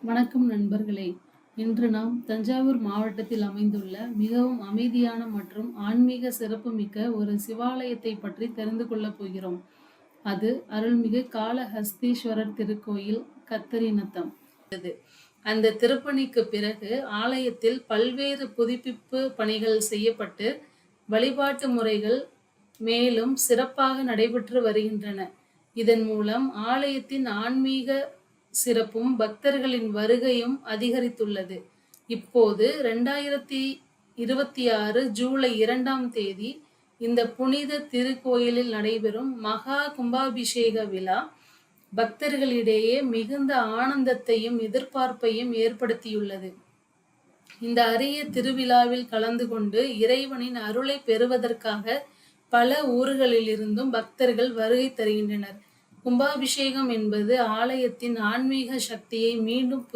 வணக்கம் நண்பர்களே. இன்று நாம் தஞ்சாவூர் மாவட்டத்தில் அமைந்துள்ள மிகவும் அமைதியான மற்றும் ஆன்மீக சிறப்புமிக்க ஒரு சிவாலயத்தை பற்றி தெரிந்து கொள்ளப் போகிறோம். அது அருள்மிகு காளஹஸ்தீஸ்வரர் திருக்கோயில் கத்தரிநத்தம். அந்த திருப்பணிக்கு பிறகு ஆலயத்தில் பல்வேறு புதுப்பிப்பு பணிகள் செய்யப்பட்டு வழிபாட்டு முறைகள் மேலும் சிறப்பாக நடைபெற்று வருகின்றன. இதன் மூலம் ஆலயத்தின் ஆன்மீக சிறப்பும் பக்தர்களின் வருகையும் அதிகரித்துள்ளது. இப்போது 2026 ஜூலை 2ஆம் தேதி இந்த புனித திருக்கோயிலில் நடைபெறும் மகா கும்பாபிஷேக விழா பக்தர்களிடையே மிகுந்த ஆனந்தத்தையும் எதிர்பார்ப்பையும் ஏற்படுத்தியுள்ளது. இந்த அரிய திருவிழாவில் கலந்து கொண்டு இறைவனின் அருளை பெறுவதற்காக பல ஊர்களிலிருந்தும் பக்தர்கள் வருகை தருகின்றனர். கும்பாபிஷேகம் என்பது ஆலயத்தின் ஆன்மீக சக்தியை மீண்டும்